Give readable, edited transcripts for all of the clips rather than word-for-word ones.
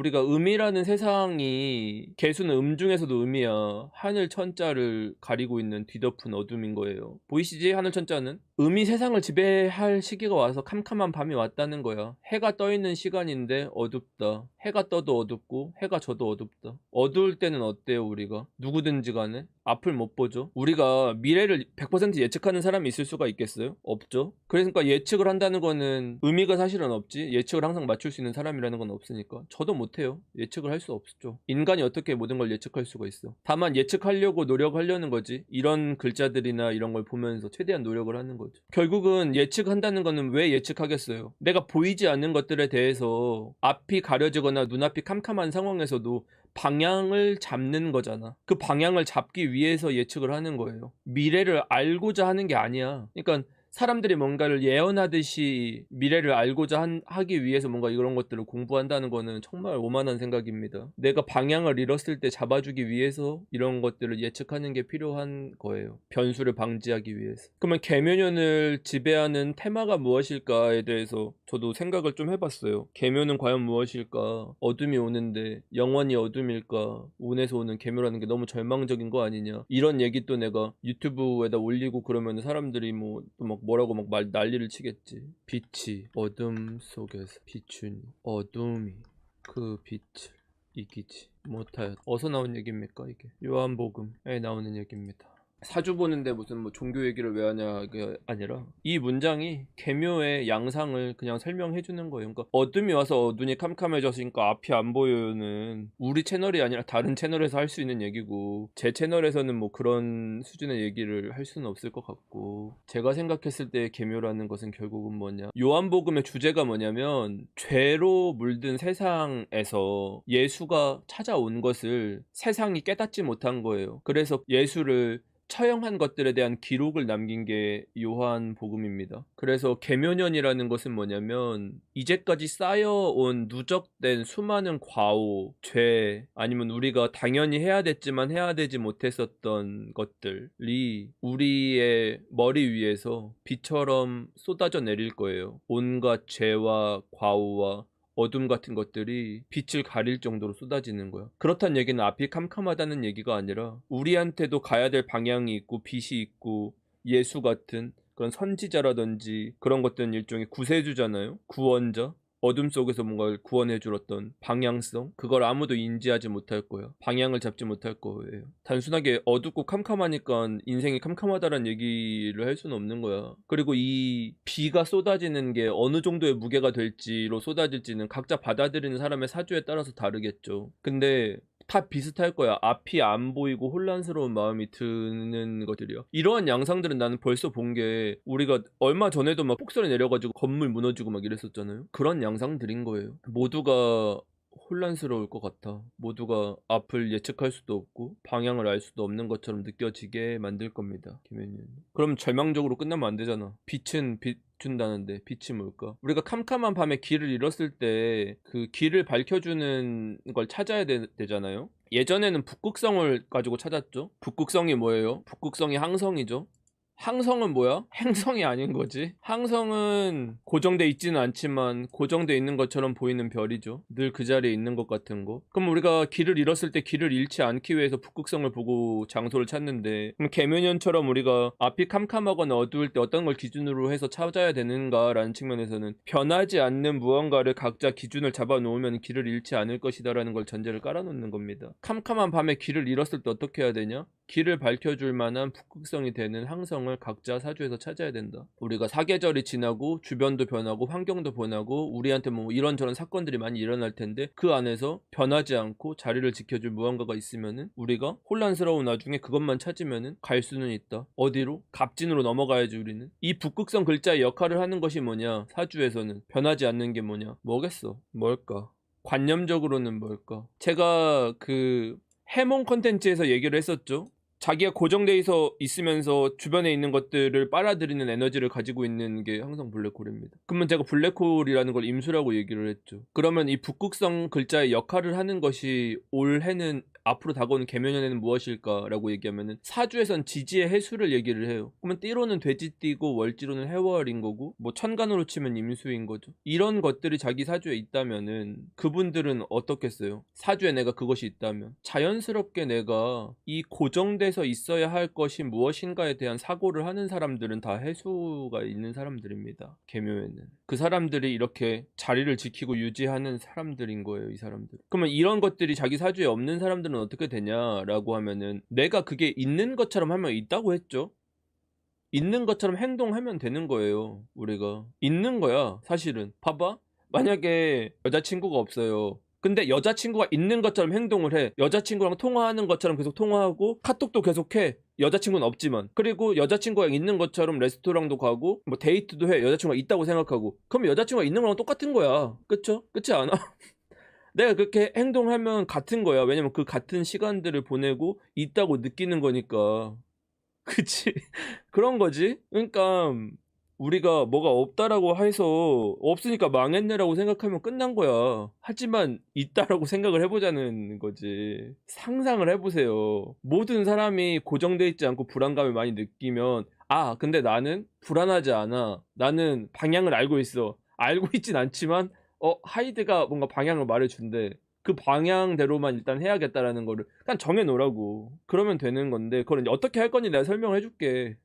우리가 음이라는 세상이 개수는 중에서도 음이야. 하늘 천자를 가리고 있는 뒤덮은 어둠인 거예요. 보이시지? 하늘 천자는? 음이 세상을 지배할 시기가 와서 캄캄한 밤이 왔다는 거야. 해가 떠 있는 시간인데 어둡다. 해가 떠도 어둡고 해가 져도 어둡다. 어두울 때는 어때요, 우리가? 누구든지 간에? 앞을 못 보죠. 우리가 미래를 100% 예측하는 사람이 있을 수가 있겠어요? 없죠. 그러니까 예측을 한다는 거는 의미가 사실은 없지. 예측을 항상 맞출 수 있는 사람이라는 건 없으니까. 저도 못해요. 예측을 할 수 없죠. 인간이 어떻게 모든 걸 예측할 수가 있어. 다만 예측하려고 노력하려는 거지. 이런 글자들이나 이런 걸 보면서 최대한 노력을 하는 거죠. 결국은 예측한다는 거는 왜 예측하겠어요? 내가 보이지 않는 것들에 대해서 앞이 가려지거나 눈앞이 캄캄한 상황에서도 방향을 잡는 거잖아. 그 방향을 잡기 위해서 예측을 하는 거예요. 미래를 알고자 하는 게 아니야. 그러니까 사람들이 뭔가를 예언하듯이 미래를 알고자 하기 위해서 뭔가 이런 것들을 공부한다는 거는 정말 오만한 생각입니다. 내가 방향을 잃었을 때 잡아주기 위해서 이런 것들을 예측하는 게 필요한 거예요. 변수를 방지하기 위해서. 그러면 계묘년을 지배하는 테마가 무엇일까에 대해서 저도 생각을 좀 해봤어요. 계묘는 과연 무엇일까? 어둠이 오는데 영원히 어둠일까? 운에서 오는 계묘라는 게 너무 절망적인 거 아니냐? 이런 얘기 또 내가 유튜브에다 올리고 그러면 사람들이 뭐 또 막 뭐라고 막 난리를 치겠지. 빛이 어둠 속에서 비추니 어둠이 그 빛을 이기지 못하였다. 어디서 나온 얘기입니까 이게? 요한복음에 나오는 얘기입니다. 사주 보는데 무슨 뭐 종교 얘기를 왜 하냐가 아니라 이 문장이 계묘의 양상을 그냥 설명해 주는 거예요. 그러니까 어둠이 와서 눈이 캄캄해졌으니까 앞이 안 보여요는 우리 채널이 아니라 다른 채널에서 할 수 있는 얘기고, 제 채널에서는 뭐 그런 수준의 얘기를 할 수는 없을 것 같고, 제가 생각했을 때 계묘라는 것은 결국은 뭐냐, 요한복음의 주제가 뭐냐면 죄로 물든 세상에서 예수가 찾아온 것을 세상이 깨닫지 못한 거예요. 그래서 예수를 처형한 것들에 대한 기록을 남긴 게 요한복음입니다. 그래서 계묘년이라는 것은 뭐냐면 이제까지 쌓여온 누적된 수많은 과오, 죄, 아니면 우리가 당연히 해야 됐지만 해야 되지 못했었던 것들이 우리의 머리 위에서 비처럼 쏟아져 내릴 거예요. 온갖 죄와 과오와 어둠 같은 것들이 빛을 가릴 정도로 쏟아지는 거야. 그렇단 얘기는 앞이 캄캄하다는 얘기가 아니라 우리한테도 가야 될 방향이 있고 빛이 있고, 예수 같은 그런 선지자라든지 그런 것들은 일종의 구세주잖아요. 구원자. 어둠 속에서 뭔가를 구원해 줄었던 방향성, 그걸 아무도 인지하지 못할 거야. 방향을 잡지 못할 거예요. 단순하게 어둡고 캄캄하니까 인생이 캄캄하다는 얘기를 할 수는 없는 거야. 그리고 이 비가 쏟아지는 게 어느 정도의 무게가 될지로 쏟아질지는 각자 받아들이는 사람의 사주에 따라서 다르겠죠. 근데 다 비슷할 거야. 앞이 안 보이고 혼란스러운 마음이 드는 것들이야. 이러한 양상들은 나는 벌써 본 게, 우리가 얼마 전에도 막 폭설이 내려가지고 건물 무너지고 막 이랬었잖아요. 그런 양상들인 거예요. 모두가 혼란스러울 것 같아. 모두가 앞을 예측할 수도 없고 방향을 알 수도 없는 것처럼 느껴지게 만들 겁니다. 김현님. 그럼 절망적으로 끝나면 안 되잖아. 빛은 비춘다는데 빛이 뭘까? 우리가 캄캄한 밤에 길을 잃었을 때 그 길을 밝혀주는 걸 찾아야 되잖아요. 예전에는 북극성을 가지고 찾았죠. 북극성이 뭐예요? 북극성이 항성이죠. 항성은 뭐야? 행성이 아닌 거지. 항성은 고정돼 있지는 않지만 고정돼 있는 것처럼 보이는 별이죠. 늘 그 자리에 있는 것 같은 거. 그럼 우리가 길을 잃었을 때 길을 잃지 않기 위해서 북극성을 보고 장소를 찾는데, 그럼 계묘년처럼 우리가 앞이 캄캄하거나 어두울 때 어떤 걸 기준으로 해서 찾아야 되는가라는 측면에서는 변하지 않는 무언가를 각자 기준을 잡아놓으면 길을 잃지 않을 것이다라는 걸 전제를 깔아놓는 겁니다. 캄캄한 밤에 길을 잃었을 때 어떻게 해야 되냐? 길을 밝혀줄 만한 북극성이 되는 항성을 각자 사주에서 찾아야 된다. 우리가 사계절이 지나고 주변도 변하고 환경도 변하고 우리한테 뭐 이런저런 사건들이 많이 일어날 텐데, 그 안에서 변하지 않고 자리를 지켜줄 무언가가 있으면은 우리가 혼란스러운 와중에 그것만 찾으면은 갈 수는 있다. 어디로? 갑진으로 넘어가야지. 우리는 이 북극성 글자의 역할을 하는 것이 뭐냐, 사주에서는 변하지 않는 게 뭐냐, 뭐겠어? 뭘까? 관념적으로는 뭘까? 제가 그 해몽 컨텐츠에서 얘기를 했었죠. 자기가 고정돼 있으면서 주변에 있는 것들을 빨아들이는 에너지를 가지고 있는 게 항상 블랙홀입니다. 그러면 제가 블랙홀이라는 걸 임수라고 얘기를 했죠. 그러면 이 북극성 글자의 역할을 하는 것이 올해는 앞으로 다가오는 계묘년에는 무엇일까라고 얘기하면은 사주에선 지지의 해수를 얘기를 해요. 그러면 띠로는 돼지띠고 월지로는 해월인 거고 뭐 천간으로 치면 임수인 거죠. 이런 것들이 자기 사주에 있다면은 그분들은 어떻겠어요? 사주에 내가 그것이 있다면 자연스럽게 내가 이 고정돼서 있어야 할 것이 무엇인가에 대한 사고를 하는 사람들은 다 해수가 있는 사람들입니다. 계묘에는 그 사람들이 이렇게 자리를 지키고 유지하는 사람들인 거예요. 이 사람들. 그러면 이런 것들이 자기 사주에 없는 사람들은 어떻게 되냐라고 하면은 내가 그게 있는 것처럼 하면 있다고 했죠. 있는 것처럼 행동하면 되는 거예요. 우리가 있는 거야. 사실은 봐봐, 만약에 여자친구가 없어요. 근데 여자친구가 있는 것처럼 행동을 해. 여자친구랑 통화하는 것처럼 계속 통화하고 카톡도 계속해. 여자친구는 없지만. 그리고 여자친구가 있는 것처럼 레스토랑도 가고 뭐 데이트도 해. 여자친구가 있다고 생각하고. 그럼 여자친구가 있는 거랑 똑같은 거야. 그쵸? 그렇지 않아? 내가 그렇게 행동하면 같은 거야. 왜냐면 그 같은 시간들을 보내고 있다고 느끼는 거니까. 그치? 그런 거지. 그러니까 우리가 뭐가 없다라고 해서 없으니까 망했네라고 생각하면 끝난 거야. 하지만 있다라고 생각을 해보자는 거지. 상상을 해보세요. 모든 사람이 고정돼 있지 않고 불안감을 많이 느끼면 아, 근데 나는 불안하지 않아. 나는 방향을 알고 있어. 알고 있진 않지만 하이드가 뭔가 방향을 말해준대. 그 방향대로만 일단 해야겠다라는 거를 그냥 정해놓으라고. 그러면 되는 건데 그걸 이제 어떻게 할 건지 내가 설명을 해줄게.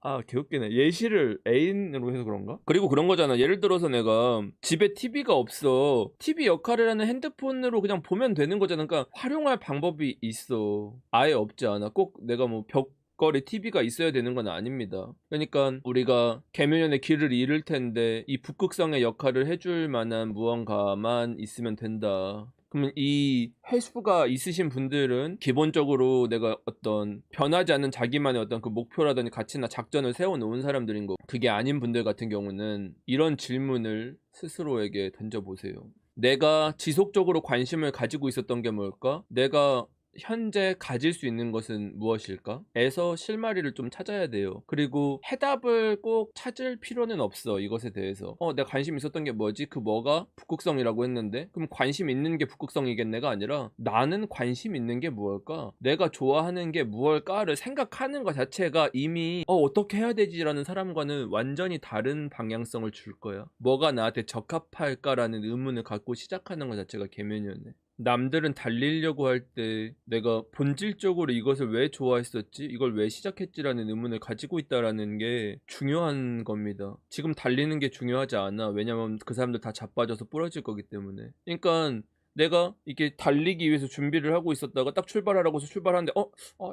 아, 개웃기네. 예시를 애인으로 해서 그런가? 그리고 그런 거잖아. 예를 들어서 내가 집에 TV가 없어. TV 역할을 하는 핸드폰으로 그냥 보면 되는 거잖아. 그러니까 활용할 방법이 있어. 아예 없지 않아. 꼭 내가 뭐 벽걸이 TV가 있어야 되는 건 아닙니다. 그러니까 우리가 계묘년에 길을 잃을 텐데 이 북극성의 역할을 해줄 만한 무언가만 있으면 된다. 그러면 이 회수가 있으신 분들은 기본적으로 내가 어떤 변하지 않는 자기만의 어떤 그 목표라든지 가치나 작전을 세워놓은 사람들인 거고, 그게 아닌 분들 같은 경우는 이런 질문을 스스로에게 던져보세요. 내가 지속적으로 관심을 가지고 있었던 게 뭘까? 내가 현재 가질 수 있는 것은 무엇일까? 에서 실마리를 좀 찾아야 돼요. 그리고 해답을 꼭 찾을 필요는 없어. 이것에 대해서 내가 관심 있었던 게 뭐지? 그 뭐가 북극성이라고 했는데 그럼 관심 있는 게 북극성이겠네가 아니라 나는 관심 있는 게 무엇일까? 내가 좋아하는 게 무엇일까를 생각하는 것 자체가 이미 어떻게 해야 되지라는 사람과는 완전히 다른 방향성을 줄 거야. 뭐가 나한테 적합할까라는 의문을 갖고 시작하는 것 자체가 계면이었네. 남들은 달리려고 할 때 내가 본질적으로 이것을 왜 좋아했었지? 이걸 왜 시작했지라는 의문을 가지고 있다라는 게 중요한 겁니다. 지금 달리는 게 중요하지 않아. 왜냐면 그 사람들 다 자빠져서 부러질 거기 때문에. 그러니까 내가 이게 달리기 위해서 준비를 하고 있었다가 딱 출발하라고 해서 출발하는데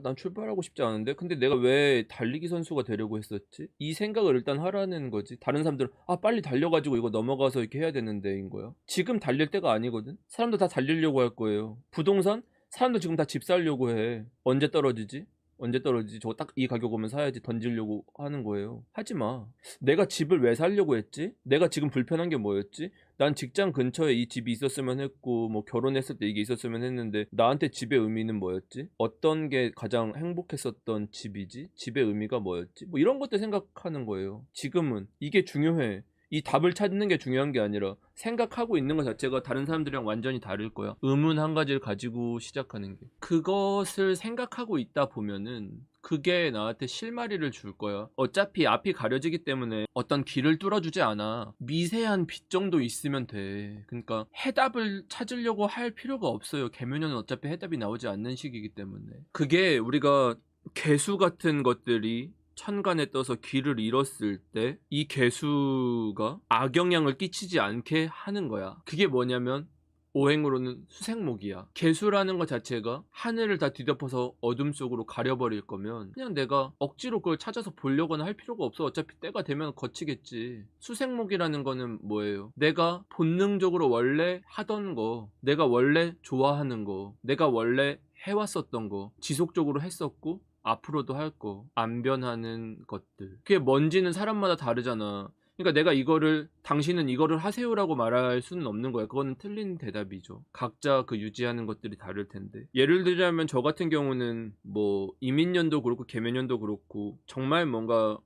난 출발하고 싶지 않은데 근데 내가 왜 달리기 선수가 되려고 했었지? 이 생각을 일단 하라는 거지. 다른 사람들은 빨리 달려가지고 이거 넘어가서 이렇게 해야 되는데인 거야. 지금 달릴 때가 아니거든. 사람들 다 달리려고 할 거예요. 부동산? 사람들 지금 다 집 살려고 해. 언제 떨어지지? 언제 떨어지지? 저거 딱 이 가격 오면 사야지 던지려고 하는 거예요. 하지 마. 내가 집을 왜 살려고 했지? 내가 지금 불편한 게 뭐였지? 난 직장 근처에 이 집이 있었으면 했고 뭐 결혼했을 때 이게 있었으면 했는데 나한테 집의 의미는 뭐였지? 어떤 게 가장 행복했었던 집이지? 집의 의미가 뭐였지? 뭐 이런 것들 생각하는 거예요. 지금은 이게 중요해. 이 답을 찾는 게 중요한 게 아니라 생각하고 있는 것 자체가 다른 사람들이랑 완전히 다를 거야. 의문 한 가지를 가지고 시작하는 게. 그것을 생각하고 있다 보면은 그게 나한테 실마리를 줄 거야. 어차피 앞이 가려지기 때문에 어떤 길을 뚫어주지 않아. 미세한 빛 정도 있으면 돼. 그러니까 해답을 찾으려고 할 필요가 없어요. 계면은 어차피 해답이 나오지 않는 시기이기 때문에. 그게 우리가 개수 같은 것들이 천간에 떠서 길을 잃었을 때 이 개수가 악영향을 끼치지 않게 하는 거야. 그게 뭐냐면 오행으로는 수생목이야. 개수라는 것 자체가 하늘을 다 뒤덮어서 어둠 속으로 가려버릴 거면 그냥 내가 억지로 그걸 찾아서 보려거나 할 필요가 없어. 어차피 때가 되면 거치겠지. 수생목이라는 거는 뭐예요? 내가 본능적으로 원래 하던 거, 내가 원래 좋아하는 거, 내가 원래 해왔었던 거, 지속적으로 했었고 앞으로도 할 거, 안 변하는 것들. 그게 뭔지는 사람마다 다르잖아. 그러니까 내가 당신은 이거를 하세요라고 말할 수는 없는 거야. 그거는 틀린 대답이죠. 각자 그 유지하는 것들이 다를 텐데. 예를 들자면 저 같은 경우는 뭐 이민년도 그렇고 계면년도 그렇고 정말 뭔가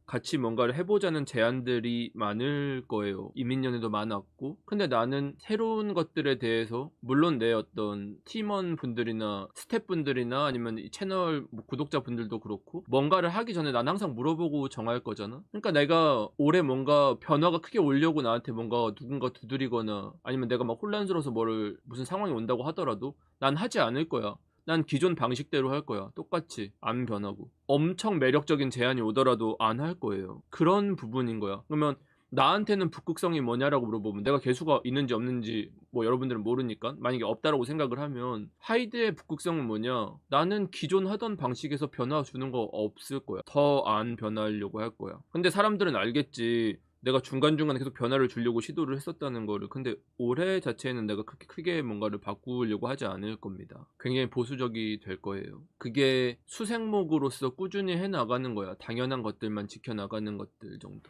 같이 뭔가를 해보자는 제안들이 많을 거예요. 이민연애도 많았고. 근데 나는 새로운 것들에 대해서 물론 내 어떤 팀원 분들이나 스태프분들이나 아니면 이 채널 뭐 구독자분들도 그렇고 뭔가를 하기 전에 난 항상 물어보고 정할 거잖아. 그러니까 내가 올해 뭔가 변화가 크게 오려고 나한테 뭔가 누군가 두드리거나 아니면 내가 막 혼란스러워서 뭐를 무슨 상황이 온다고 하더라도 난 하지 않을 거야. 난 기존 방식대로 할 거야. 똑같이 안 변하고. 엄청 매력적인 제안이 오더라도 안 할 거예요. 그런 부분인 거야. 그러면 나한테는 북극성이 뭐냐라고 물어보면 내가 개수가 있는지 없는지 뭐 여러분들은 모르니까 만약에 없다라고 생각을 하면 하이드의 북극성은 뭐냐? 나는 기존 하던 방식에서 변화 주는 거 없을 거야. 더 안 변하려고 할 거야. 근데 사람들은 알겠지. 내가 중간중간에 계속 변화를 주려고 시도를 했었다는 거를. 근데 올해 자체에는 내가 그렇게 크게 뭔가를 바꾸려고 하지 않을 겁니다. 굉장히 보수적이 될 거예요. 그게 수생목으로서 꾸준히 해나가는 거야. 당연한 것들만 지켜나가는 것들 정도.